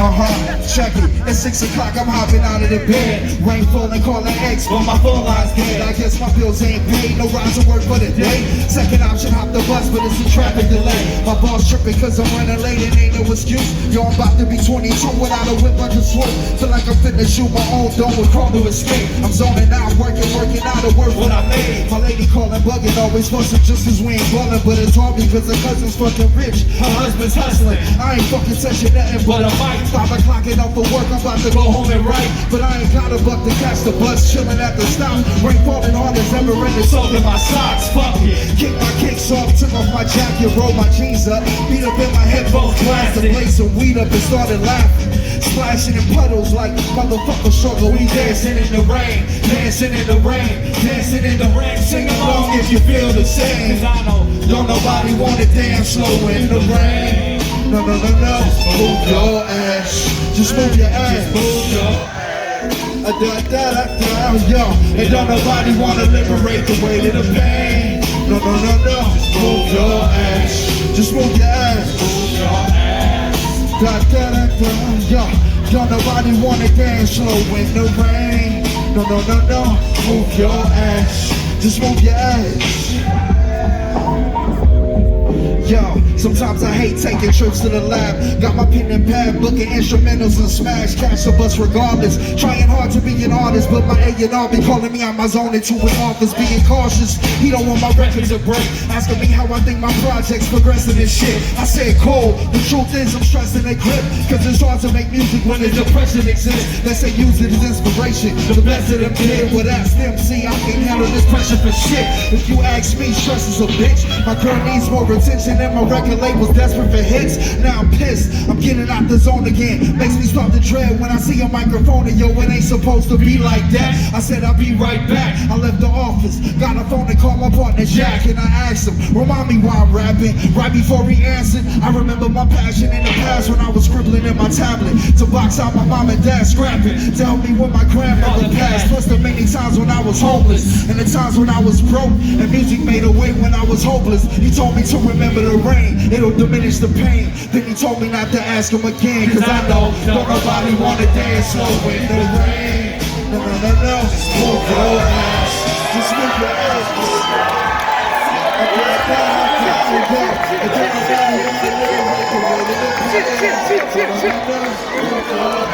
Check it. At 6 o'clock, I'm hopping out of the bed. Rain falling, calling X, but my phone line's dead. I guess my bills ain't paid. No rise to work for the day. Second option, hop the bus, but it's a traffic delay. My boss tripping cause I'm running late and ain't no excuse. Yo, I'm about to be 22 without a whip under swoop. Feel like I'm finna shoot my own dome with crawl to escape. I'm zoning out, working out of work what I made. My lady calling, bugging, always fussing just cause we ain't ballin'. But it's hard because her cousin's fucking rich. Her husband's hustling. I ain't fucking touching nothing but a mic. 5 o'clock and off for work, I'm about to go home and write. But I ain't got a buck to catch the bus, chillin' at the stop. Rain falling hard as ever in the soul in my socks. Fuck it. Kick my kicks off, took off my jacket, roll my jeans up, beat up in my headphones, glass to blaze some weed up and started laughing. Splashing in puddles like motherfucker struggle. We dancing in the rain, dancing in the rain, dancing in the rain. Sing along if you feel the same. Cause I know don't nobody wanna dance slow in the rain. No, no, no, no. Move your ass. Just move your ass. Just move your ass. Yo, and don't nobody wanna liberate the weight of the pain. No, no, no, no. Move your ass. Just move your ass. Move your ass. Yo, don't nobody wanna dance slow in the rain. No, no, no, no. Move your ass. Just move your ass. Yo, sometimes I hate taking trips to the lab. Got my pen and pad, booking instrumentals and smash cash a bus regardless. Trying hard to be an artist, but my A&R be calling me out my zone into an office. Being cautious, he don't want my record to break. Asking me how I think my project's progressing and shit. I said cool, the truth is I'm stressing a grip. Cause it's hard to make music when the depression exists. They say use it as inspiration. The best of them did, well that's them. See, I can't handle this pressure for shit. If you ask me, stress is a bitch. My girl needs more attention. And my record label's desperate for hits. Now I'm pissed, I'm getting out the zone again. Makes me start to dread when I see a microphone and yo, it ain't supposed to be like that. I said I'll be right back. I left the office, got a phone and called my partner Jack, and I asked him, remind me why I'm rapping. Right before he answered, I remember my passion in the past when I was scribbling in my tablet to box out my mom and dad scrapping. Tell me when my grandmother passed, plus the many times when I was homeless and the times when I was broke and music made a way when I was hopeless. He told me to remember the rain, it'll diminish the pain. Then he told me not to ask him again, cause I know don't nobody wanna dance slow in the rain. No, no, no, no. Move your ass. Just move your ass. I don't know.